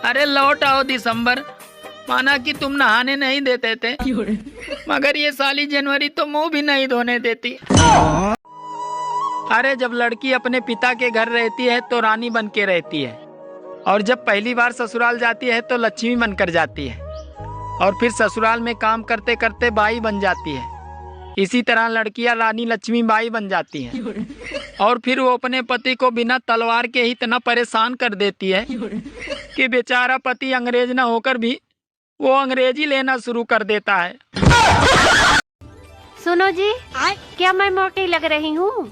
अरे लौट आओ दिसंबर। माना कि तुम नहाने नहीं देते थे, मगर ये साली जनवरी तो मुंह भी नहीं धोने देती। अरे जब लड़की अपने पिता के घर रहती है तो रानी बन के रहती है, और जब पहली बार ससुराल जाती है तो लक्ष्मी बनकर जाती है, और फिर ससुराल में काम करते करते बाई बन जाती है। इसी तरह लड़कियां रानी लक्ष्मी बाई बन जाती हैं, और फिर वो अपने पति को बिना तलवार के ही इतना परेशान कर देती है कि बेचारा पति अंग्रेज न होकर भी वो अंग्रेजी लेना शुरू कर देता है। सुनो जी, क्या मैं मोटी लग रही हूँ?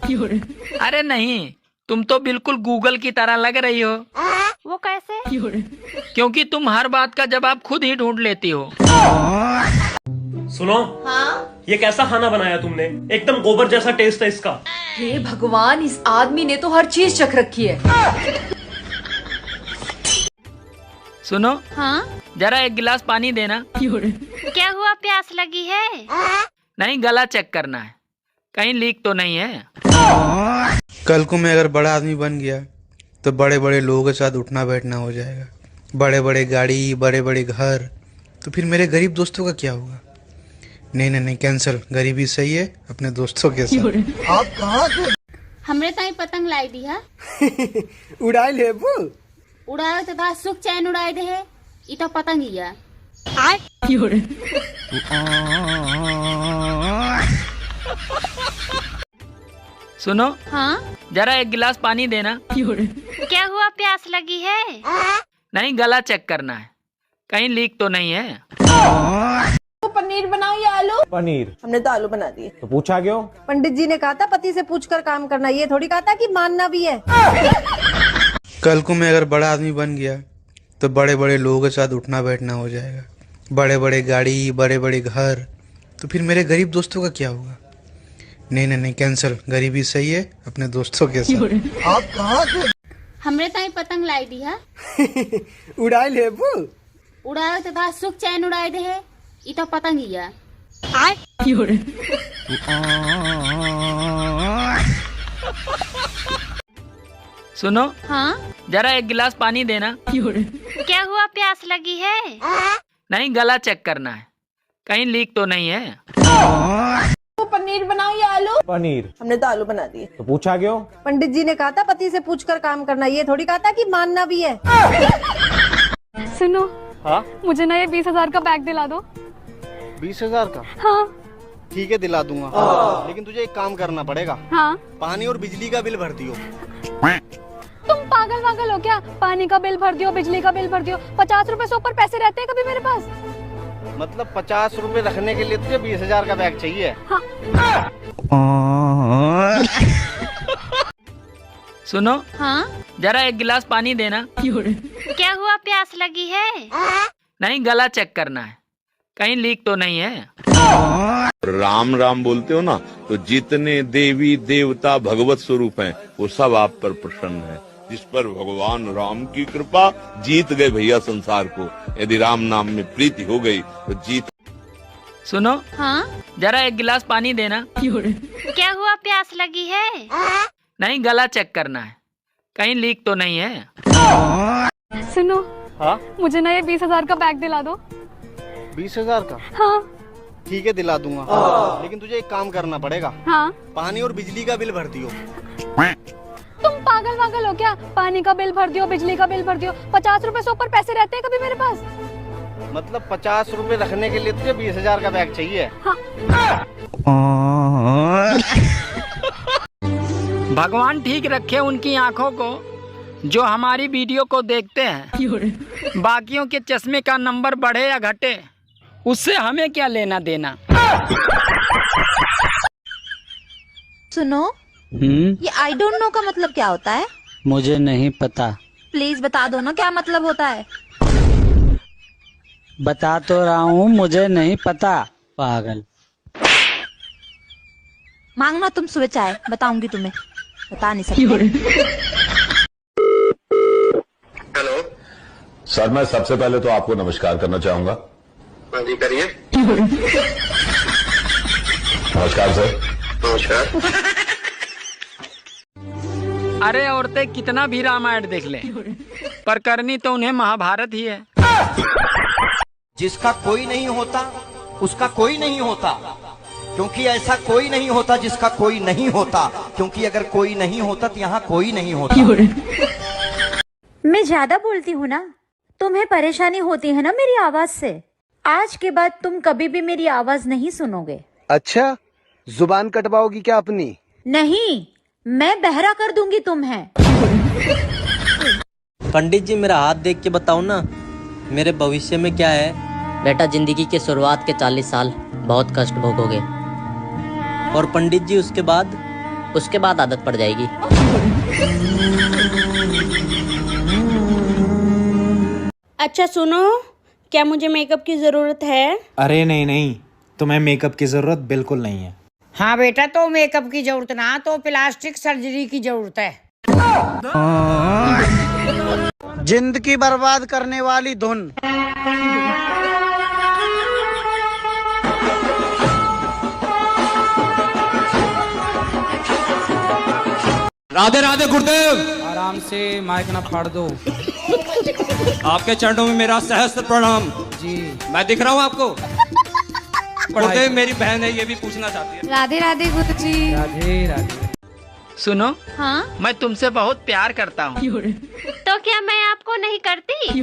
अरे नहीं, तुम तो बिल्कुल गूगल की तरह लग रही हो। वो कैसे? क्योंकि तुम हर बात का जवाब खुद ही ढूंढ लेती हो। सुनो, हाँ? ये कैसा खाना बनाया तुमने? एकदम गोबर जैसा टेस्ट है इसका। हे भगवान, इस आदमी ने तो हर चीज चख रखी है। सुनो, हाँ? जरा एक गिलास पानी देना। क्या हुआ, प्यास लगी है? नहीं, गला चेक करना है, कहीं लीक तो नहीं है। कल को मैं अगर बड़ा आदमी बन गया तो बड़े बड़े लोगों के साथ उठना बैठना हो जाएगा, बड़े बड़े गाड़ी, बड़े बड़े घर। तो फिर मेरे गरीब दोस्तों का क्या होगा? नहीं नहीं नहीं, कैंसिल। गरीबी सही है अपने दोस्तों के साथ। आप कहाँ थे? हमरे ताई पतंग लाई दी है। उड़ाई लेबू? उड़ाए तो बस सुख चैन उड़ाए दे है, ये तो पतंग ही है। सुनो, हाँ? जरा एक गिलास पानी देना। क्या हुआ, प्यास लगी है? नहीं, गला चेक करना है, कहीं लीक तो नहीं है। तो पनीर बनाओ या आलू? पनीर। हमने तो आलू बना दिए। तो पूछा क्यों? पंडित जी ने कहा था पति से पूछकर काम करना, ये थोड़ी कहा था कि मानना भी है। कल को मैं अगर बड़ा आदमी बन गया तो बड़े बड़े लोगों के साथ उठना बैठना हो जाएगा, बड़े बड़े गाड़ी, बड़े बड़े घर। तो फिर मेरे गरीब दोस्तों का क्या होगा? नहीं नहीं नहीं, कैंसिल। गरीबी सही है अपने दोस्तों के साथ। आप कहाँ थे? हमरे ताई पतंग लाई दी है। उड़ाई लेबू? उड़ाए तो बस सुख चैन उड़ाए दे है, ये तो पतंग ही है। सुनो, हाँ? जरा एक गिलास पानी देना। क्या हुआ, प्यास लगी है? नहीं, गला चेक करना है, कहीं लीक तो नहीं है। तो पनीर बनाओ या आलू? पनीर। हमने तो आलू बना दिए। तो पूछा क्यों? पंडित जी ने कहा था पति से पूछकर काम करना, ये थोड़ी कहा था कि मानना भी है। सुनो, हाँ? मुझे ना ये 20,000 का बैग दिला दो। 20,000 का? हाँ। ठीक है, दिला दूंगा, लेकिन तुझे एक काम करना पड़ेगा। हाँ? पानी और बिजली का बिल भर दियो। तुम पागल वागल हो क्या? पानी का बिल भर दियो, बिजली का बिल भर दियो। 50 रुपए से ऊपर पैसे रहते हैं कभी मेरे पास? मतलब 50 रुपए रखने के लिए तुझे 20,000 का बैग चाहिए? हाँ। सुनो, हाँ? जरा एक गिलास पानी देना। क्या हुआ, प्यास लगी है? नहीं, गला चेक करना है, कहीं लीक तो नहीं है। राम राम बोलते हो ना, तो जितने देवी देवता भगवत स्वरूप हैं वो सब आप पर प्रसन्न हैं। जिस पर भगवान राम की कृपा, जीत गए भैया संसार को। यदि राम नाम में प्रीति हो गई तो जीत। सुनो, हाँ? जरा एक गिलास पानी देना। क्या हुआ, प्यास लगी है? नहीं, गला चेक करना है, कहीं लीक तो नहीं है। सुनो, हाँ? मुझे ना ये 20,000 का बैग दिला दो। 20,000 का? हाँ। ठीक है, दिला दूंगा, लेकिन तुझे एक काम करना पड़ेगा। हाँ? पानी और बिजली का बिल भर दियो। तुम पागल वागल हो क्या? पानी का बिल भर दियो, बिजली का बिल भर दियो। 50 रुपए से ऊपर पैसे रहते हैं कभी मेरे पास? मतलब 50 रुपए रखने के लिए तुझे 20,000 का बैग चाहिए? हाँ। भगवान ठीक रखे उनकी आंखों को जो हमारी वीडियो को देखते हैं। बाकियों के चश्मे का नंबर बढ़े या घटे, उससे हमें क्या लेना देना। सुनो, ये आई डोंट नो का मतलब क्या होता है? मुझे नहीं पता। प्लीज बता दो ना, क्या मतलब होता है? बता तो रहा हूँ, मुझे नहीं पता, पागल। मांगना तुम सुबह चाय, बताऊंगी तुम्हें, बता नहीं सकती। हेलो सर, मैं सबसे पहले तो आपको नमस्कार करना चाहूंगा। हाँ जी, करिए। नमस्कार सर। नमस्कार। अरे औरतें कितना भी रामायण देख लें, पर करनी तो उन्हें महाभारत ही है। जिसका कोई नहीं होता उसका कोई नहीं होता, क्योंकि ऐसा कोई नहीं होता जिसका कोई नहीं होता, क्योंकि अगर कोई नहीं होता तो यहाँ कोई नहीं होता। मैं ज्यादा बोलती हूँ ना, तुम्हें परेशानी होती है ना मेरी आवाज से। आज के बाद तुम कभी भी मेरी आवाज नहीं सुनोगे। अच्छा, जुबान कटवाओगी क्या अपनी? नहीं, मैं बहरा कर दूंगी तुम्हें। पंडित जी मेरा हाथ देख के बताओ ना, मेरे भविष्य में क्या है? बेटा, जिंदगी के शुरुआत के 40 साल बहुत कष्ट भोगोगे। और पंडित जी उसके बाद? उसके बाद आदत पड़ जाएगी। अच्छा सुनो, क्या मुझे मेकअप की जरूरत है? अरे नहीं नहीं, तुम्हें मेकअप की जरूरत बिल्कुल नहीं है। हाँ बेटा, तो मेकअप की जरूरत ना, तो प्लास्टिक सर्जरी की जरूरत है। जिंदगी बर्बाद करने वाली धुन। राधे राधे गुरुदेव। आराम से, माइक ना फाड़ दो। आपके चरणों में मेरा सहस्त्र प्रणाम। जी, मैं दिख रहा हूँ आपको? गुरुदेव, मेरी बहन है, ये भी पूछना चाहती है। राधे राधे गुरुजी। राधे राधे। सुनो, हाँ, मैं तुमसे बहुत प्यार करता हूँ। तो क्या मैं आपको नहीं करती?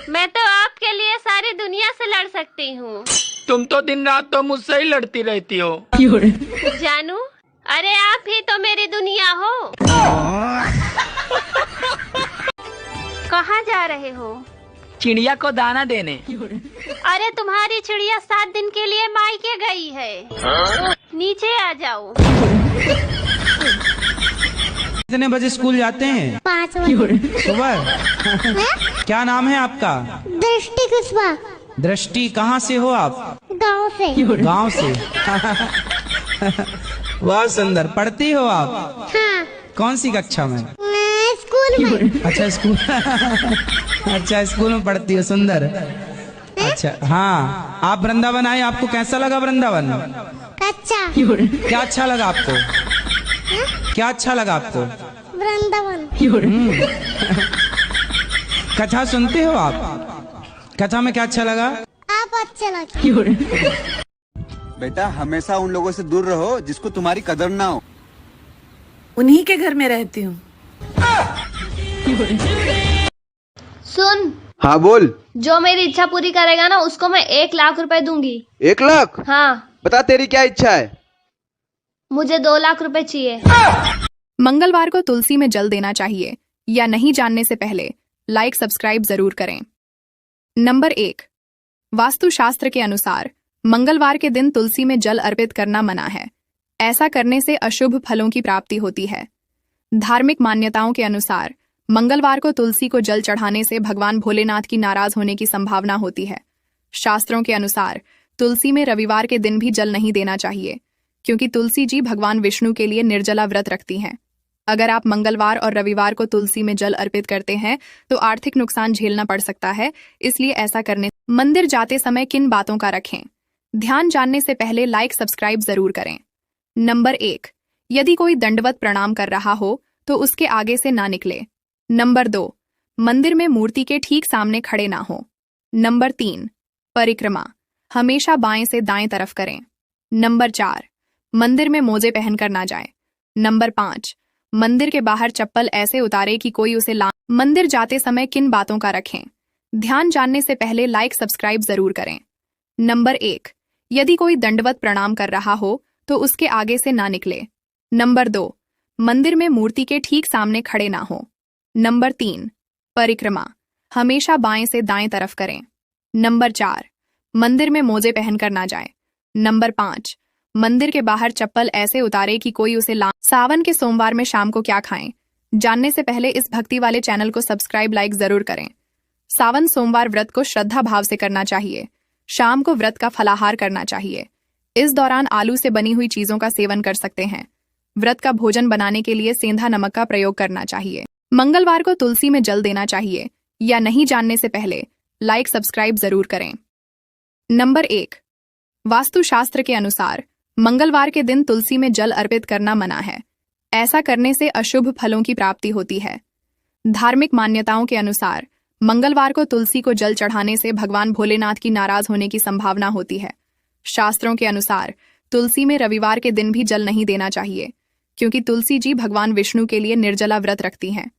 मैं तो आपके लिए सारी दुनिया से लड़ सकती हूँ। तुम तो दिन रात तो मुझसे ही लड़ती रहती हो। जानू, अरे आप ही तो मेरी दुनिया हो। कहाँ जा रहे हो? चिड़िया को दाना देने। अरे तुम्हारी चिड़िया 7 दिन के लिए मायके गई है। नीचे आ जाओ। कितने बजे स्कूल जाते हैं? 5 बजे सुबह। क्या नाम है आपका? दृष्टि कुशवाहा। दृष्टि, कहाँ से हो आप? गाँव से। गाँव से। बहुत सुंदर। पढ़ती हो आप? हाँ। कौन सी कक्षा में? मैं स्कूल में। अच्छा स्कूल। अच्छा स्कूल में पढ़ती हो, सुंदर। अच्छा हाँ, आप वृंदावन आए, आपको कैसा लगा वृंदावन? अच्छा। क्या अच्छा लगा आपको? क्या अच्छा लगा आपको? वृंदावन। कथा सुनते हो आप? कथा में क्या अच्छा लगा? आप अच्छे लगे। बेटा, हमेशा उन लोगों से दूर रहो जिसको तुम्हारी कदर ना हो। उन्हीं के घर में रहती हूँ। सुन, हाँ बोल। जो मेरी इच्छा पूरी करेगा ना, उसको मैं 1 लाख रुपए दूंगी। 1 लाख? हाँ। बता तेरी क्या इच्छा है? मुझे 2 लाख रुपए चाहिए। मंगलवार को तुलसी में जल देना चाहिए या नहीं, जानने से पहले लाइक सब्सक्राइब जरूर करें। नंबर 1, वास्तुशास्त्र के अनुसार मंगलवार के दिन तुलसी में जल अर्पित करना मना है। ऐसा करने से अशुभ फलों की प्राप्ति होती है। धार्मिक मान्यताओं के अनुसार मंगलवार को तुलसी को जल चढ़ाने से भगवान भोलेनाथ की नाराज होने की संभावना होती है। शास्त्रों के अनुसार तुलसी में रविवार के दिन भी जल नहीं देना चाहिए, क्योंकि तुलसी जी भगवान विष्णु के लिए निर्जला व्रत रखती हैं। अगर आप मंगलवार और रविवार को तुलसी में जल अर्पित करते हैं तो आर्थिक नुकसान झेलना पड़ सकता है, इसलिए ऐसा करने। मंदिर जाते समय किन बातों का रखें ध्यान, जानने से पहले लाइक सब्सक्राइब जरूर करें। नंबर 1, यदि कोई दंडवत प्रणाम कर रहा हो तो उसके आगे से ना निकले। नंबर 2, मंदिर में मूर्ति के ठीक सामने खड़े ना हो। नंबर 3, परिक्रमा हमेशा बाएं से दाएं तरफ करें। नंबर 4, मंदिर में मोजे पहनकर ना जाए। नंबर 5, मंदिर के बाहर चप्पल ऐसे उतारे कि कोई उसे मंदिर जाते समय किन बातों का रखें ध्यान, जानने से पहले लाइक सब्सक्राइब जरूर करें। नंबर 1, यदि कोई दंडवत प्रणाम कर रहा हो तो उसके आगे से ना निकले। नंबर 2, मंदिर में मूर्ति के ठीक सामने खड़े ना हो। नंबर 3, परिक्रमा हमेशा बाएं से दाएं तरफ करें। नंबर 4, मंदिर में मोजे पहनकर ना जाए। नंबर 5, मंदिर के बाहर चप्पल ऐसे उतारे कि कोई उसे सावन के सोमवार में शाम को क्या खाएं, जानने से पहले इस भक्ति वाले चैनल को सब्सक्राइब लाइक जरूर करें। सावन सोमवार व्रत को श्रद्धा भाव से करना चाहिए। शाम को व्रत का फलाहार करना चाहिए। इस दौरान आलू से बनी हुई चीजों का सेवन कर सकते हैं। व्रत का भोजन बनाने के लिए सेंधा नमक का प्रयोग करना चाहिए। मंगलवार को तुलसी में जल देना चाहिए या नहीं, जानने से पहले लाइक सब्सक्राइब जरूर करें। नंबर 1, वास्तुशास्त्र के अनुसार मंगलवार के दिन तुलसी में जल अर्पित करना मना है। ऐसा करने से अशुभ फलों की प्राप्ति होती है। धार्मिक मान्यताओं के अनुसार मंगलवार को तुलसी को जल चढ़ाने से भगवान भोलेनाथ की नाराज होने की संभावना होती है। शास्त्रों के अनुसार तुलसी में रविवार के दिन भी जल नहीं देना चाहिए, क्योंकि तुलसी जी भगवान विष्णु के लिए निर्जला व्रत रखती हैं।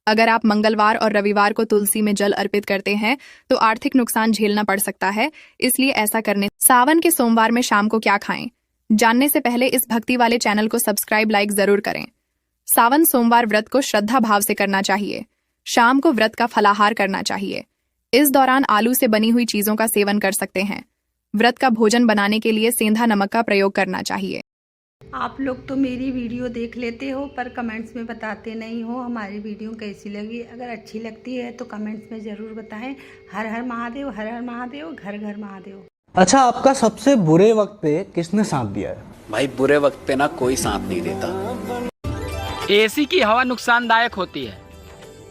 अगर आप मंगलवार और रविवार को तुलसी में जल अर्पित करते हैं तो आर्थिक नुकसान झेलना पड़ सकता है, इसलिए ऐसा करने। सावन के सोमवार में शाम को क्या खाएं, जानने से पहले इस भक्ति वाले चैनल को सब्सक्राइब लाइक जरूर करें। सावन सोमवार व्रत को श्रद्धा भाव से करना चाहिए। शाम को व्रत का फलाहार करना चाहिए। इस दौरान आलू से बनी हुई चीजों का सेवन कर सकते हैं। व्रत का भोजन बनाने के लिए सेंधा नमक का प्रयोग करना चाहिए। आप लोग तो मेरी वीडियो देख लेते हो पर कमेंट्स में बताते नहीं हो हमारी वीडियो कैसी लगी। अगर अच्छी लगती है तो कमेंट्स में ज़रूर बताएं। हर हर महादेव, हर हर महादेव, घर घर महादेव। अच्छा, आपका सबसे बुरे वक्त पे किसने साथ दिया है? भाई बुरे वक्त पे ना कोई साथ नहीं देता। एसी की हवा नुकसानदायक होती है,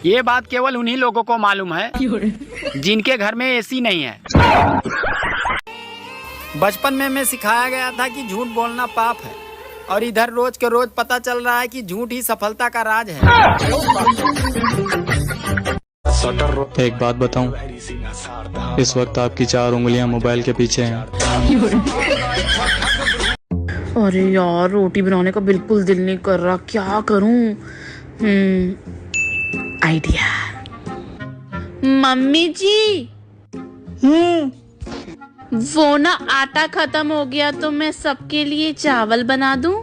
ये बात केवल उन्हीं लोगों को मालूम है जिनके घर में एसी नहीं है। बचपन में मैं सिखाया गया था कि झूठ बोलना पाप है, और इधर रोज के रोज पता चल रहा है कि झूठ ही सफलता का राज है। एक बात बताऊं, इस वक्त आपकी 4 उंगलियां मोबाइल के पीछे हैं। अरे यार, रोटी बनाने का बिल्कुल दिल नहीं कर रहा, क्या करूं? आइडिया। मम्मी जी, वो ना आटा खत्म हो गया तो मैं सबके लिए चावल बना दूं?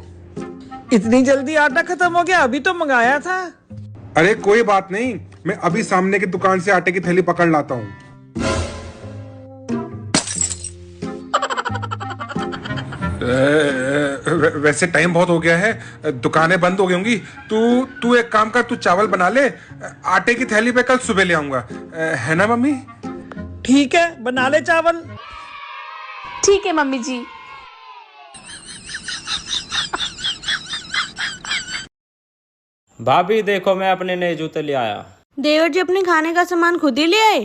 इतनी जल्दी आटा खत्म हो गया? अभी तो मंगाया था। अरे कोई बात नहीं, मैं अभी सामने की दुकान से आटे की थैली पकड़ लाता हूँ। वैसे टाइम बहुत हो गया है, दुकानें बंद हो गई होंगी। तू एक काम कर, तू चावल बना ले, आटे की थैली पे कल सुबह ले आऊंगा, है ना मम्मी? ठीक है, बना ले चावल। ठीक है मम्मी जी। भाभी देखो, मैं अपने नए जूते ले आया। देवर जी अपने खाने का सामान खुद ही ले आए।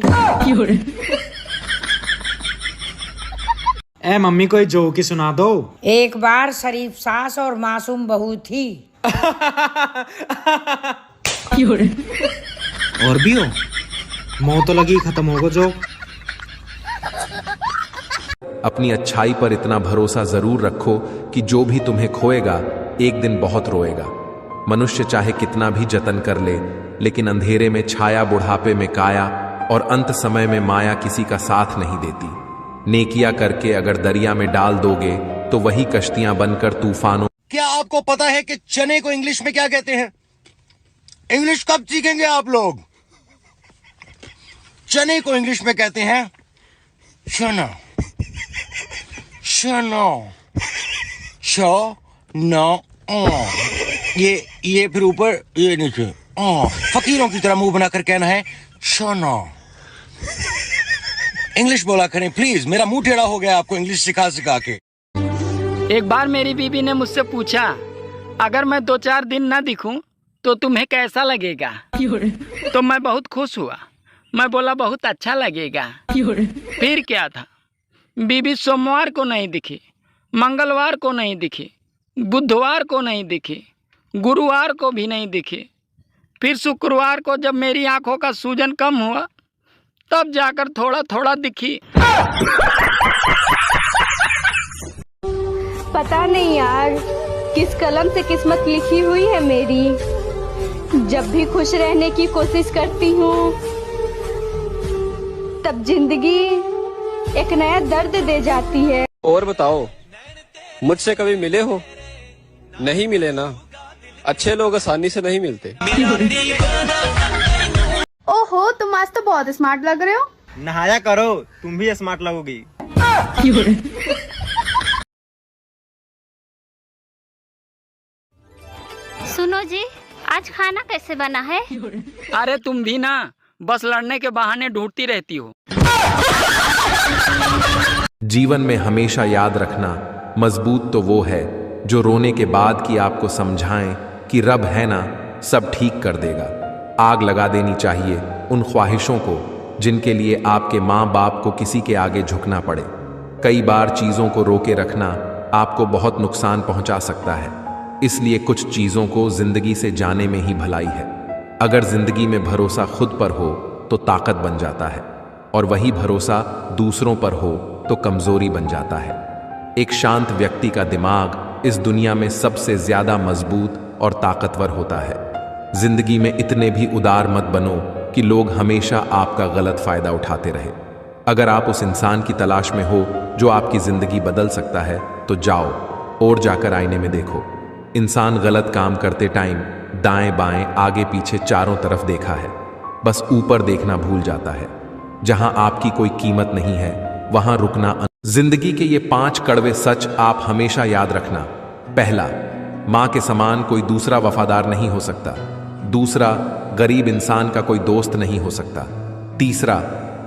ए मम्मी, कोई जोक ही सुना दो। एक बार शरीफ सास और मासूम बहू थी। और भी हो? मुंह तो लगी, खत्म होगा जोक। अपनी अच्छाई पर इतना भरोसा जरूर रखो कि जो भी तुम्हें खोएगा एक दिन बहुत रोएगा। मनुष्य चाहे कितना भी जतन कर ले, लेकिन अंधेरे में छाया, बुढ़ापे में काया और अंत समय में माया किसी का साथ नहीं देती। नेकिया करके अगर दरिया में डाल दोगे तो वही कश्तियां बनकर तूफानों। क्या आपको पता है कि चने को इंग्लिश में क्या कहते हैं? इंग्लिश कब सीखेंगे आप लोग? चने को इंग्लिश में कहते हैं चना। चना, ये फिर ऊपर, ये नीचे। फकीरों की तरह मुंह बनाकर कहना है चना। इंग्लिश बोला करें प्लीज, मेरा मुंह टेढ़ा हो गया आपको इंग्लिश सिखा सिखा के। एक बार मेरी बीवी ने मुझसे पूछा, अगर मैं 2-4 दिन ना दिखूं तो तुम्हें कैसा लगेगा? तो मैं बहुत खुश हुआ। मैं बोला बहुत अच्छा लगेगा। फिर क्या था, बीवी सोमवार को नहीं दिखी, मंगलवार को नहीं दिखी, बुधवार को नहीं दिखी, गुरुवार को भी नहीं दिखी। फिर शुक्रवार को जब मेरी आंखों का सूजन कम हुआ तब जाकर थोड़ा थोड़ा दिखी। पता नहीं यार, किस कलम से किस्मत लिखी हुई है मेरी। जब भी खुश रहने की कोशिश करती हूँ तब जिंदगी एक नया दर्द दे जाती है। और बताओ, मुझसे कभी मिले हो? नहीं मिले ना। अच्छे लोग आसानी से नहीं मिलते। ओहो, तुम आज तो बहुत स्मार्ट लग रहे हो। नहाया करो, तुम भी स्मार्ट लगोगी। सुनो जी, आज खाना कैसे बना है? अरे तुम भी ना बस लड़ने के बहाने ढूंढती रहती हो। जीवन में हमेशा याद रखना, मजबूत तो वो है जो रोने के बाद की आपको समझाएं कि रब है ना, सब ठीक कर देगा। आग लगा देनी चाहिए उन ख्वाहिशों को जिनके लिए आपके माँ बाप को किसी के आगे झुकना पड़े। कई बार चीज़ों को रोके रखना आपको बहुत नुकसान पहुंचा सकता है, इसलिए कुछ चीज़ों को जिंदगी से जाने में ही भलाई है। अगर जिंदगी में भरोसा खुद पर हो तो ताकत बन जाता है, और वही भरोसा दूसरों पर हो तो कमजोरी बन जाता है। एक शांत व्यक्ति का दिमाग इस दुनिया में सबसे ज्यादा मजबूत और ताकतवर होता है। जिंदगी में इतने भी उदार मत बनो कि लोग हमेशा आपका गलत फायदा उठाते रहे। अगर आप उस इंसान की तलाश में हो जो आपकी जिंदगी बदल सकता है तो जाओ और जाकर आईने में देखो। इंसान गलत काम करते टाइम दाएं बाएं आगे पीछे चारों तरफ देखा है, बस ऊपर देखना भूल जाता है। जहां आपकी कोई कीमत नहीं है वहां रुकना। जिंदगी के ये 5 कड़वे सच आप हमेशा याद रखना। पहला, मां के समान कोई दूसरा वफादार नहीं हो सकता। दूसरा, गरीब इंसान का कोई दोस्त नहीं हो सकता। तीसरा,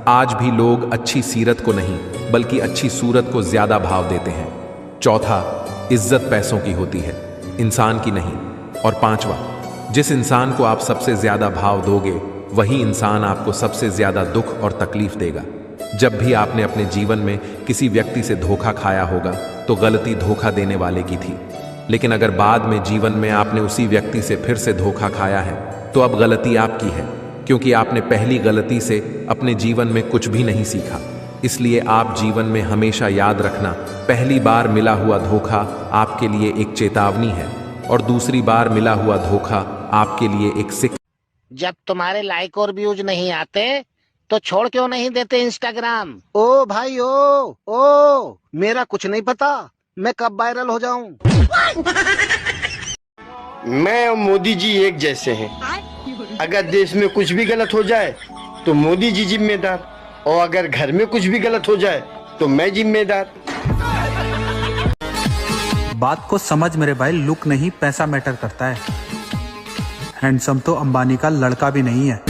आज भी लोग अच्छी सीरत को नहीं बल्कि अच्छी सूरत को ज्यादा भाव देते हैं। चौथा, इज्जत पैसों की होती है, इंसान की नहीं। और पांचवा, जिस इंसान को आप सबसे ज्यादा भाव दोगे वही इंसान आपको सबसे ज्यादा दुख और तकलीफ देगा। जब भी आपने अपने जीवन में किसी व्यक्ति से धोखा खाया होगा तो गलती धोखा देने वाले की थी, लेकिन अगर बाद में जीवन में आपने उसी व्यक्ति से फिर से धोखा खाया है तो अब गलती आपकी है, क्योंकि आपने पहली गलती से अपने जीवन में कुछ भी नहीं सीखा। इसलिए आप जीवन में हमेशा याद रखना, पहली बार मिला हुआ धोखा आपके लिए एक चेतावनी है और दूसरी बार मिला हुआ धोखा आपके लिए एक सिक। जब तुम्हारे लाइक और व्यूज नहीं आते तो छोड़ क्यों नहीं देते इंस्टाग्राम? ओ भाई ओ मेरा कुछ नहीं पता मैं कब वायरल हो जाऊं। मैं और मोदी जी एक जैसे हैं। अगर देश में कुछ भी गलत हो जाए तो मोदी जी जिम्मेदार, और अगर घर में कुछ भी गलत हो जाए तो मैं जिम्मेदार। बात को समझ मेरे भाई, लुक नहीं पैसा मैटर करता है। हैंडसम तो अंबानी का लड़का भी नहीं है।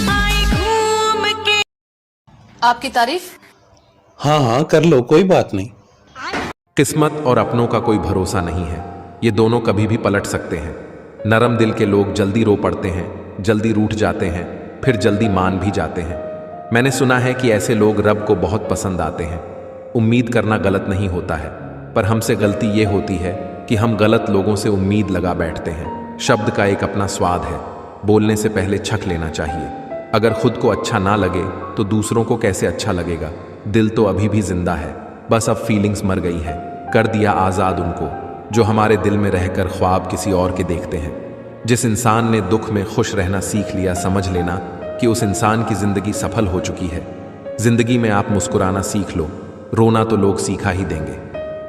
आपकी तारीफ? हाँ कर लो, कोई बात नहीं। किस्मत और अपनों का कोई भरोसा नहीं है, ये दोनों कभी भी पलट सकते हैं। नरम दिल के लोग जल्दी रो पड़ते हैं, जल्दी रूठ जाते हैं, फिर जल्दी मान भी जाते हैं। मैंने सुना है कि ऐसे लोग रब को बहुत पसंद आते हैं। उम्मीद करना गलत नहीं होता है, पर हमसे गलती ये होती है कि हम गलत लोगों से उम्मीद लगा बैठते हैं। शब्द का एक अपना स्वाद है, बोलने से पहले छक लेना चाहिए। अगर खुद को अच्छा ना लगे तो दूसरों को कैसे अच्छा लगेगा। दिल तो अभी भी जिंदा है, बस अब फीलिंग्स मर गई है। कर दिया आज़ाद उनको जो हमारे दिल में रहकर ख्वाब किसी और के देखते हैं। जिस इंसान ने दुख में खुश रहना सीख लिया, समझ लेना कि उस इंसान की जिंदगी सफल हो चुकी है। जिंदगी में आप मुस्कुराना सीख लो, रोना तो लोग सीखा ही देंगे।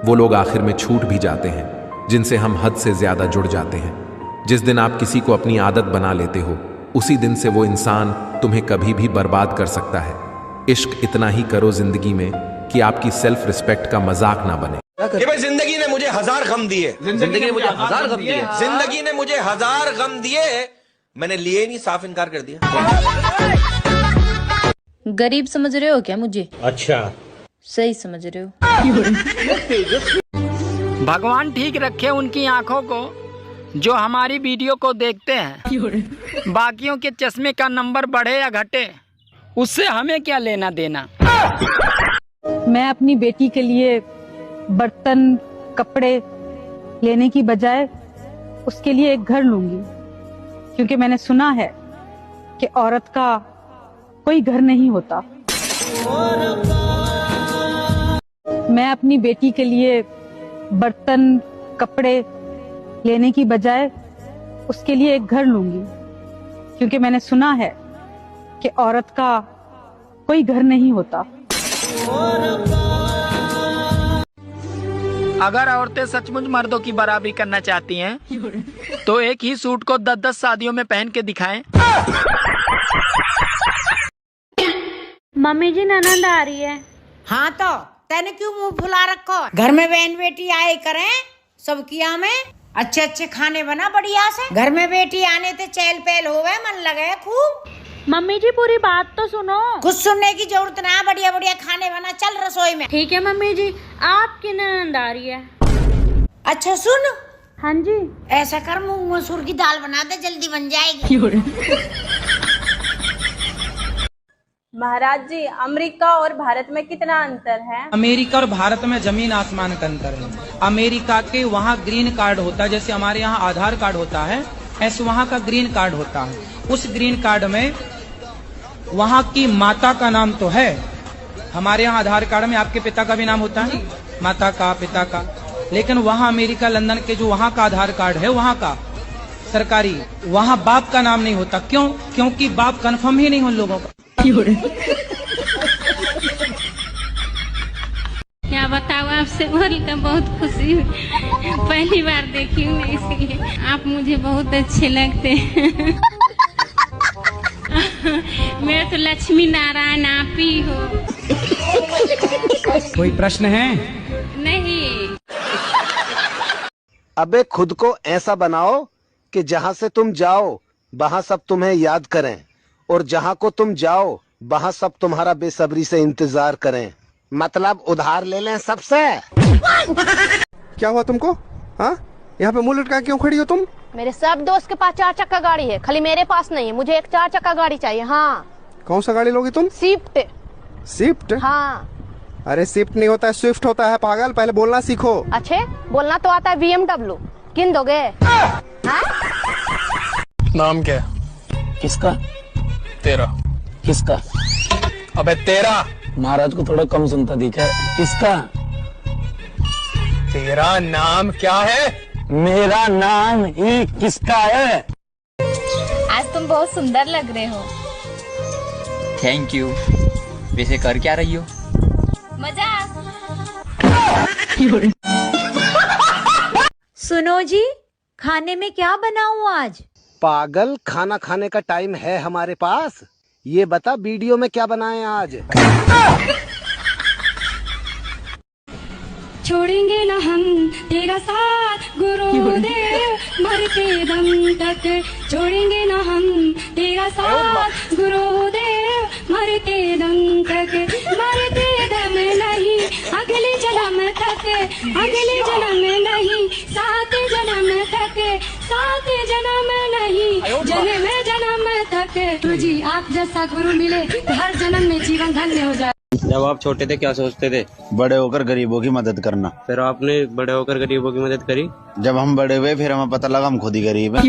वो लोग आखिर में छूट भी जाते हैं जिनसे हम हद से ज्यादा जुड़ जाते हैं। जिस दिन आप किसी को अपनी आदत बना लेते हो उसी दिन से वो इंसान तुम्हें कभी भी बर्बाद कर सकता है। इश्क इतना ही करो जिंदगी में कि आपकी सेल्फ रिस्पेक्ट का मजाक ना बने। कि भाई जिंदगी ने मुझे 1000 गम दिए, जिंदगी ने मुझे 1000 गम दिए, जिंदगी ने मुझे 1000 गम दिए, मैंने लिए ही नहीं, साफ इनकार कर दिया। गरीब समझ रहे हो क्या मुझे? अच्छा, सही समझ रहे हो। भगवान ठीक रखे उनकी आंखों को जो हमारी वीडियो को देखते हैं। बाकियों के चश्मे का नंबर बढ़े या घटे उससे हमें क्या लेना देना। मैं अपनी बेटी के लिए बर्तन कपड़े लेने की बजाय उसके लिए एक घर लूंगी, क्योंकि मैंने सुना है कि औरत का कोई घर नहीं होता। मैं अपनी बेटी के लिए बर्तन कपड़े लेने की बजाय उसके लिए एक घर लूंगी, क्योंकि मैंने सुना है कि औरत का कोई घर नहीं होता। अगर औरतें सचमुच मर्दों की बराबरी करना चाहती हैं तो एक ही सूट को 10-10 शादियों में पहन के दिखाएं। मम्मी जी ननद आ रही है। हाँ तो तेने क्यों मुंह फुला रखो? घर में बहन बेटी आए करें सब किया में अच्छे अच्छे खाने बना बढ़िया से। घर में बेटी आने ते चहल पहल होवे, मन लगे खूब। मम्मी जी पूरी बात तो सुनो। कुछ सुनने की जरूरत ना, बढ़िया बढ़िया खाने बना, चल रसोई में। ठीक है मम्मी जी, आपकी ननद आ रही है। अच्छा सुन। हाँ जी। ऐसा कर मूंग मसूर की दाल बना दे, जल्दी बन जाएगी। महाराज जी, अमेरिका और भारत में कितना अंतर है? अमेरिका और भारत में जमीन आसमान का अंतर है। अमेरिका के वहाँ ग्रीन कार्ड होता है, जैसे हमारे यहाँ आधार कार्ड होता है, ऐसे वहाँ का ग्रीन कार्ड होता है। उस ग्रीन कार्ड में वहाँ की माता का नाम तो है, हमारे यहाँ आधार कार्ड में आपके पिता का भी नाम होता है, माता का, पिता का, लेकिन वहाँ अमेरिका लंदन के जो वहाँ का आधार कार्ड है, वहाँ का सरकारी, वहाँ बाप का नाम नहीं होता। क्यों? क्योंकि बाप कंफर्म ही नहीं उन लोगों का। क्या बताऊँ, आपसे बोलकर बहुत खुशी हुई। पहली बार देखी हूँ इसलिए आप मुझे बहुत अच्छे लगते हैं। मैं तो लक्ष्मी नारायण आप ही हो। कोई प्रश्न है? नहीं। अबे खुद को ऐसा बनाओ कि जहाँ से तुम जाओ वहाँ सब तुम्हें याद करें, और जहाँ को तुम जाओ वहाँ सब तुम्हारा बेसब्री से इंतजार करें। मतलब उधार ले लें सबसे। क्या हुआ तुमको? हाँ, यहाँ पे मुंह लटका क्यों खड़ी हो तुम? मेरे सब दोस्त के पास 4 चक्का गाड़ी है, खाली मेरे पास नहीं है। मुझे एक 4 चक्का गाड़ी चाहिए। हाँ। कौन सा गाड़ी लोगी तुम? स्विफ्ट। स्विफ्ट? हाँ। अरे स्विफ्ट नहीं होता है, स्विफ्ट होता है पागल, पहले बोलना सीखो। अच्छे बोलना तो आता है। BMW किन दोगे? नाम क्या है? किसका? तेरा। किसका? अबे तेरा। महाराज को थोड़ा कम सुनता दिखा। किसका? तेरा नाम क्या है? मेरा नाम ही किसका है? आज तुम बहुत सुंदर लग रहे हो। Thank you. वैसे कर क्या रही हो? मजाक। सुनो जी, खाने में क्या बनाऊं आज? पागल, खाना खाने का टाइम है हमारे पास। ये बता वीडियो में क्या बनाए आज? छोड़ेंगे ना हम तेरा साथ गुरुदेव, मरते दम तक छोड़ेंगे ना हम तेरा साथ गुरुदेव, मरते दम तक, मरते दम नहीं अगले जन्म तक, अगले जन्म नहीं सात जन्म तक, सात जन्म नहीं जन्म जन्म तक, तुझी आप जैसा गुरु मिले तो हर जन्म में जीवन धन्य हो जाए। जब आप छोटे थे क्या सोचते थे? बड़े होकर गरीबों की मदद करना। फिर आपने बड़े होकर गरीबों की मदद करी? जब हम बड़े हुए फिर हमें पता लगा हम खुद ही गरीब हैं।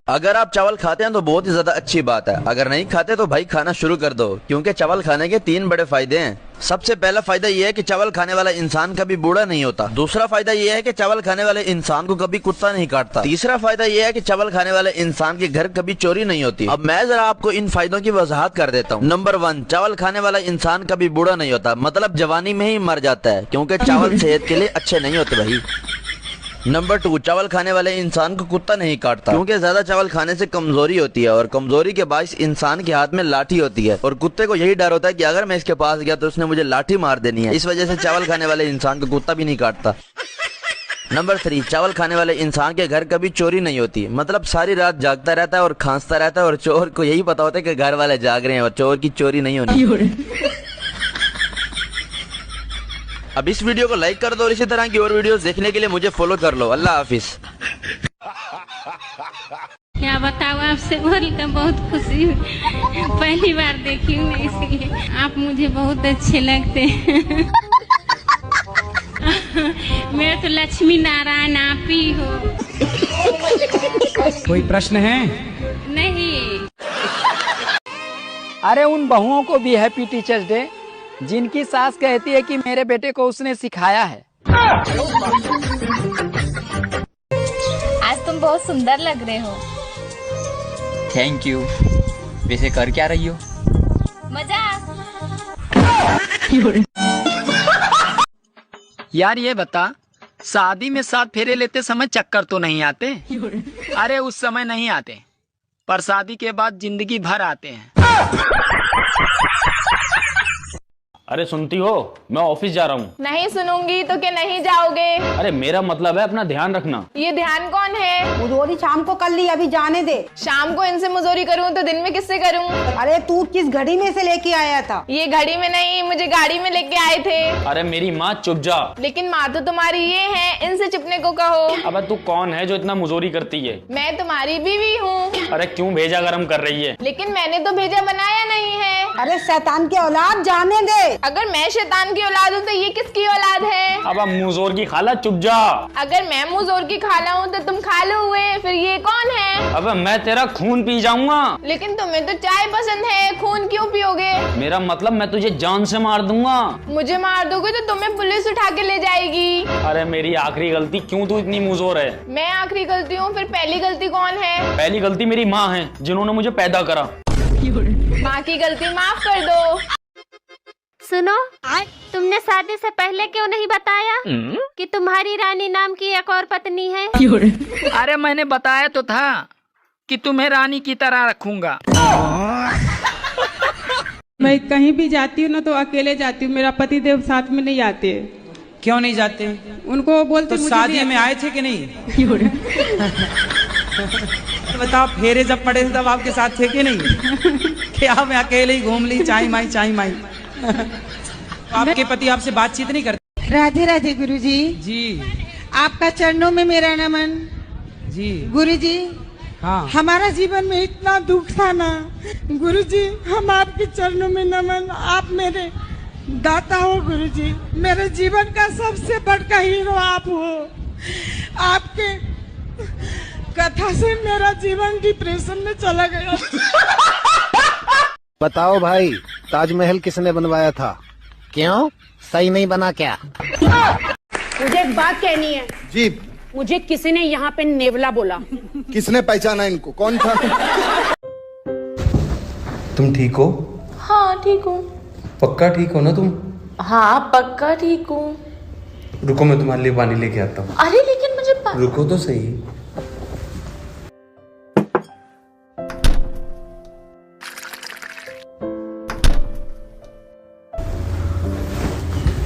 अगर आप चावल खाते हैं तो बहुत ही ज्यादा अच्छी बात है, अगर नहीं खाते तो भाई खाना शुरू कर दो, क्योंकि चावल खाने के 3 बड़े फायदे हैं। सबसे पहला फायदा ये है कि चावल खाने वाला इंसान कभी बूढ़ा नहीं होता। दूसरा फायदा ये है कि चावल खाने वाले इंसान को कभी कुत्ता नहीं काटता। तीसरा फायदा ये है कि चावल खाने वाले इंसान के घर कभी चोरी नहीं होती। अब मैं जरा आपको इन फायदों की वजाहत कर देता हूँ। नंबर 1, चावल खाने वाला इंसान कभी बूढ़ा नहीं होता, मतलब जवानी में ही मर जाता है, क्योंकि चावल सेहत के लिए अच्छे नहीं होते भाई। नंबर 2, चावल खाने वाले इंसान को कुत्ता नहीं काटता, क्योंकि ज्यादा चावल खाने से कमजोरी होती है, और कमजोरी के बायस इंसान के हाथ में लाठी होती है, और कुत्ते को यही डर होता है कि अगर मैं इसके पास गया तो उसने मुझे लाठी मार देनी है। इस वजह से चावल खाने वाले इंसान को कुत्ता भी नहीं काटता। नंबर 3, चावल खाने वाले इंसान के घर कभी चोरी नहीं होती, मतलब सारी रात जागता रहता है और खांसता रहता है, और चोर को यही पता होता है कि घर वाले जाग रहे हैं और चोर की चोरी नहीं होनी। अब इस वीडियो को लाइक कर दो और इसी तरह की और वीडियोस देखने के लिए मुझे फॉलो कर लो। अल्लाह हाफिज। क्या बताऊँ, आपसे बोलकर बहुत खुशी हुई। पहली बार देखी हूँ इसलिए आप मुझे बहुत अच्छे लगते हैं। मैं तो लक्ष्मी नारायण आप ही हो। कोई प्रश्न है? नहीं। अरे उन बहुओं को भी हैप्पी टीचर्स डे जिनकी सास कहती है कि मेरे बेटे को उसने सिखाया है। आज तुम बहुत सुंदर लग रहे हो। Thank you. वैसे कर क्या रही हो? मजाक। यार ये बता, शादी में 7 फेरे लेते समय चक्कर तो नहीं आते? अरे उस समय नहीं आते, पर शादी के बाद जिंदगी भर आते हैं। अरे सुनती हो, मैं ऑफिस जा रहा हूँ। नहीं सुनूंगी तो क्या नहीं जाओगे? अरे मेरा मतलब है अपना ध्यान रखना। ये ध्यान कौन है? मुजोरी शाम को कर ली, अभी जाने दे। शाम को इनसे मुजोरी करूँ तो दिन में किससे करूँ? अरे तू किस घड़ी में से लेके आया था? ये घड़ी में नहीं, मुझे गाड़ी में लेके आए थे। अरे मेरी माँ चुप जा। लेकिन माँ तो तुम्हारी ये है, इनसे चुपने को कहो। अब तू कौन है जो इतना मुजोरी करती है? मैं तुम्हारी बीवी हूँ। अरे क्यों भेजा गरम कर रही है? लेकिन मैंने तो भेजा बनाया नहीं है। अरे शैतान के औलाद, जाने दे। अगर मैं शैतान की औलाद हूँ तो ये किसकी औलाद है? अब मुंहजोर की खाला चुप जा। अगर मैं मुंहजोर की खाला हूँ तो तुम खालू हुए, फिर ये कौन है? अब मैं तेरा खून पी जाऊंगा। लेकिन तुम्हें तो चाय पसंद है, खून क्यों पियोगे? मेरा मतलब मैं तुझे जान से मार दूंगा। मुझे मार दोगे तो तुम्हें पुलिस उठा के ले जाएगी। अरे मेरी आखिरी गलती, क्यों तू इतनी मुंहजोर है? मैं आखिरी गलती हूँ, फिर पहली गलती कौन है? पहली गलती मेरी माँ है, जिन्होंने मुझे पैदा करा। माँ की गलती माफ कर दो। सुनो, तुमने शादी से पहले क्यों नहीं बताया कि तुम्हारी रानी नाम की एक और पत्नी है? अरे मैंने बताया तो था कि तुम्हें रानी की तरह रखूंगा। मैं कहीं भी जाती हूँ ना तो अकेले जाती हूँ, मेरा पति देव साथ में नहीं आते। क्यों नहीं जाते? उनको बोलते तो शादी में आए थे कि नहीं? बताओ, फेरे जब पड़े थे तब आपके साथ थे कि नहीं? क्या मैं अकेले ही घूम ली, चाई माई। आपके पति आपसे बातचीत नहीं करते? राधे राधे गुरुजी। जी। आपका चरणों में मेरा नमन। जी गुरुजी। हाँ। हमारा जीवन में इतना दुख था ना गुरुजी, हम आपके चरणों में नमन। आप मेरे दाता हो गुरुजी, मेरे जीवन का सबसे बड़ा हीरो आप हो। आपके कथा से मेरा जीवन डिप्रेशन में चला गया। बताओ भाई, ताजमहल किसने बनवाया था? क्यों, सही नहीं बना क्या? मुझे एक बात कहनी है। जी। मुझे किसी ने यहाँ पे नेवला बोला। किसने पहचाना इनको, कौन था? तुम ठीक हो? हाँ ठीक हूँ। पक्का ठीक हो ना तुम? हाँ पक्का ठीक हूँ। रुको, मैं तुम्हारे लिए पानी लेके आता हूँ। अरे लेकिन मुझे रुको तो सही।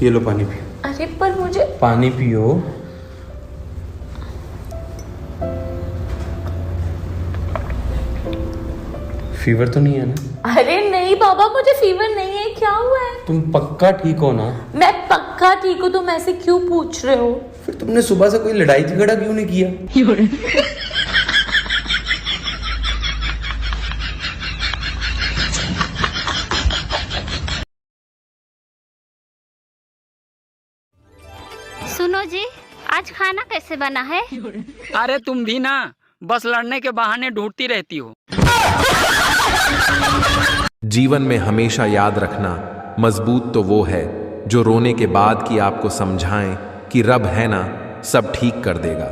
ये लो पानी पियो। अरे पर मुझे पानी पियो। फीवर तो नहीं है ना? अरे नहीं बाबा, मुझे फीवर नहीं है। क्या हुआ है? तुम पक्का ठीक हो ना? मैं पक्का ठीक हूँ। तुम ऐसे क्यों पूछ रहे हो? फिर तुमने सुबह से कोई लड़ाई झगड़ा क्यों नहीं किया? सुनो जी, आज खाना कैसे बना है? अरे तुम भी ना बस लड़ने के बहाने ढूंढती रहती हो। जीवन में हमेशा याद रखना, मजबूत तो वो है जो रोने के बाद की आपको समझाएं कि रब है ना, सब ठीक कर देगा।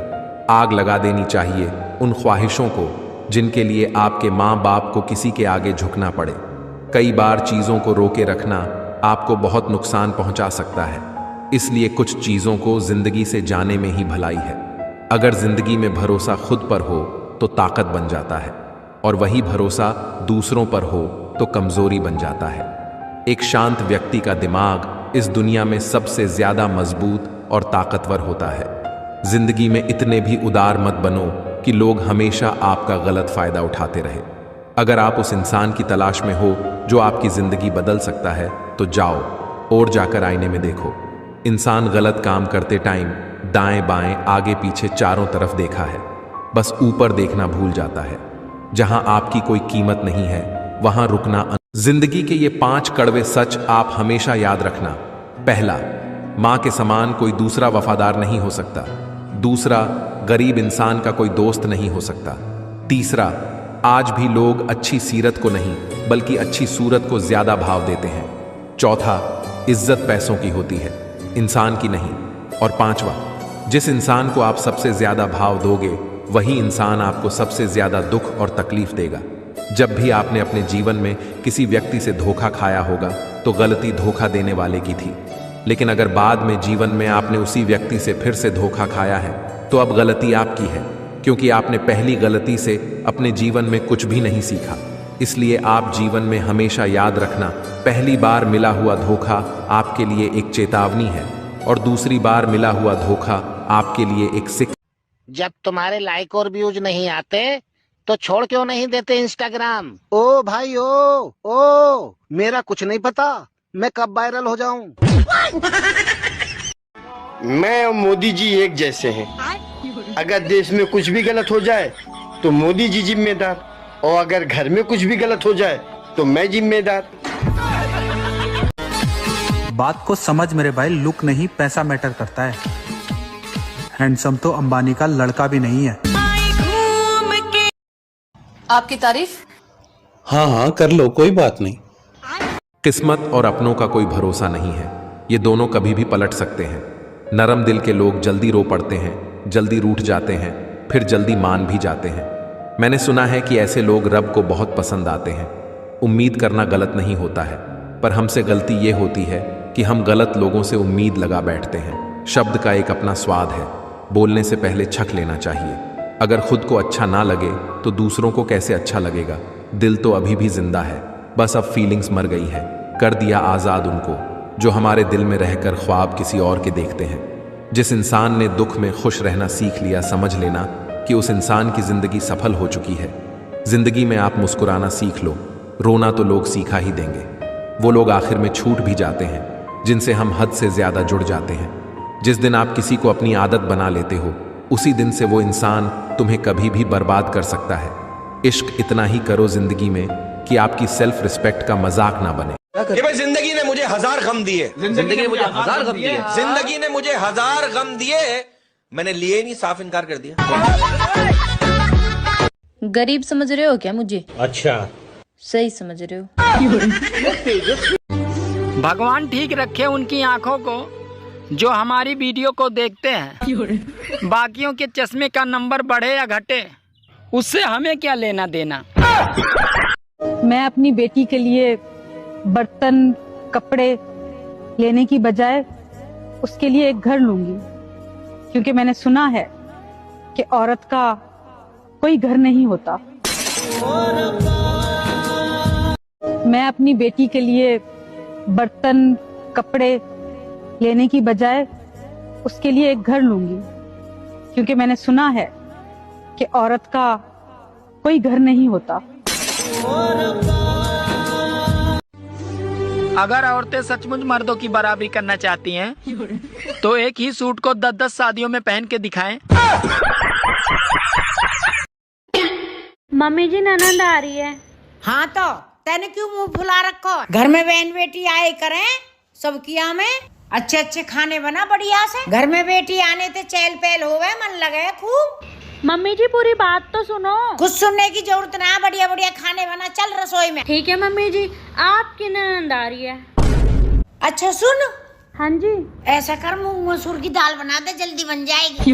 आग लगा देनी चाहिए उन ख्वाहिशों को जिनके लिए आपके माँ बाप को किसी के आगे झुकना पड़े। कई बार चीज़ों को रोके रखना आपको बहुत नुकसान पहुंचा सकता है, इसलिए कुछ चीज़ों को जिंदगी से जाने में ही भलाई है। अगर जिंदगी में भरोसा खुद पर हो तो ताकत बन जाता है, और वही भरोसा दूसरों पर हो तो कमजोरी बन जाता है। एक शांत व्यक्ति का दिमाग इस दुनिया में सबसे ज्यादा मजबूत और ताकतवर होता है। जिंदगी में इतने भी उदार मत बनो कि लोग हमेशा आपका गलत फायदा उठाते रहे। अगर आप उस इंसान की तलाश में हो जो आपकी जिंदगी बदल सकता है तो जाओ और जाकर आईने में देखो। इंसान गलत काम करते टाइम दाएं बाएं आगे पीछे चारों तरफ देखा है, बस ऊपर देखना भूल जाता है। जहां आपकी कोई कीमत नहीं है वहां रुकना। जिंदगी के ये 5 कड़वे सच आप हमेशा याद रखना। पहला, मां के समान कोई दूसरा वफादार नहीं हो सकता। दूसरा, गरीब इंसान का कोई दोस्त नहीं हो सकता। तीसरा, आज भी लोग अच्छी सीरत को नहीं बल्कि अच्छी सूरत को ज्यादा भाव देते हैं। चौथा, इज्जत पैसों की होती है, इंसान की नहीं। और पांचवा, जिस इंसान को आप सबसे ज्यादा भाव दोगे वही इंसान आपको सबसे ज्यादा दुख और तकलीफ देगा। जब भी आपने अपने जीवन में किसी व्यक्ति से धोखा खाया होगा तो गलती धोखा देने वाले की थी, लेकिन अगर बाद में जीवन में आपने उसी व्यक्ति से फिर से धोखा खाया है तो अब गलती आपकी है, क्योंकि आपने पहली गलती से अपने जीवन में कुछ भी नहीं सीखा। इसलिए आप जीवन में हमेशा याद रखना, पहली बार मिला हुआ धोखा आपके लिए एक चेतावनी है और दूसरी बार मिला हुआ धोखा आपके लिए एक सिक। जब तुम्हारे लाइक और व्यूज नहीं आते तो छोड़ क्यों नहीं देते इंस्टाग्राम? ओ भाई ओ मेरा कुछ नहीं पता मैं कब वायरल हो जाऊं। मैं और मोदी जी एक जैसे हैं। अगर देश में कुछ भी गलत हो जाए तो मोदी जी जिम्मेदार, और अगर घर में कुछ भी गलत हो जाए तो मैं जिम्मेदार। बात को समझ मेरे भाई, लुक नहीं पैसा मैटर करता है। हैंडसम तो अंबानी का लड़का भी नहीं है। आपकी तारीफ? हाँ हाँ कर लो, कोई बात नहीं। किस्मत और अपनों का कोई भरोसा नहीं है, ये दोनों कभी भी पलट सकते हैं। नरम दिल के लोग जल्दी रो पड़ते हैं, जल्दी रूठ जाते हैं, फिर जल्दी मान भी जाते हैं। मैंने सुना है कि ऐसे लोग रब को बहुत पसंद आते हैं। उम्मीद करना गलत नहीं होता है, पर हमसे गलती ये होती है कि हम गलत लोगों से उम्मीद लगा बैठते हैं। शब्द का एक अपना स्वाद है, बोलने से पहले छक लेना चाहिए। अगर खुद को अच्छा ना लगे तो दूसरों को कैसे अच्छा लगेगा। दिल तो अभी भी जिंदा है, बस अब फीलिंग्स मर गई है। कर दिया आज़ाद उनको जो हमारे दिल में रहकर ख्वाब किसी और के देखते हैं। जिस इंसान ने दुख में खुश रहना सीख लिया, समझ लेना कि उस इंसान की जिंदगी सफल हो चुकी है। जिंदगी में आप मुस्कुराना सीख लो, रोना तो लोग सीखा ही देंगे। वो लोग आखिर में छूट भी जाते हैं जिनसे हम हद से ज्यादा जुड़ जाते हैं। जिस दिन आप किसी को अपनी आदत बना लेते हो, उसी दिन से वो इंसान तुम्हें कभी भी बर्बाद कर सकता है। इश्क इतना ही करो जिंदगी में कि आपकी सेल्फ रिस्पेक्ट का मजाक ना बने। कि भाई जिंदगी ने मुझे 1000 गम दिए, जिंदगी ने मुझे 1000 गम दिए, जिंदगी ने मुझे 1000 गम दिए, मैंने लिए ही नहीं, साफ इनकार कर दिया। गरीब समझ रहे हो क्या मुझे? अच्छा, सही समझ रहे हो। भगवान ठीक रखे उनकी आंखों को जो हमारी वीडियो को देखते हैं। बाकियों के चश्मे का नंबर बढ़े या घटे, उससे हमें क्या लेना देना। मैं अपनी बेटी के लिए बर्तन कपड़े लेने की बजाय उसके लिए एक घर लूंगी, क्योंकि मैंने सुना है कि औरत का कोई घर नहीं होता। मैं अपनी बेटी के लिए बर्तन कपड़े लेने की बजाय उसके लिए एक घर लूंगी, क्योंकि मैंने सुना है कि औरत का कोई घर नहीं होता। अगर औरतें सचमुच मर्दों की बराबरी करना चाहती हैं, तो एक ही सूट को 10-10 शादियों में पहन के दिखाएं। मम्मी जी ननद आ रही है। हाँ तो तैने क्यों मुंह फुला रखो? घर में बहन बेटी आए करें, सब किया में अच्छे अच्छे खाने बना बढ़िया से। घर में बेटी आने ते चहल पहल होवे, मन लगे खूब। मम्मी जी पूरी बात तो सुनो। कुछ सुनने की जरूरत ना, बढ़िया बढ़िया खाने बना, चल रसोई में। ठीक है मम्मी जी, आपकी ननद आ रही है। अच्छा सुन। हाँ जी। ऐसा कर, मूंग मसूर की दाल बना दे, जल्दी बन जाएगी।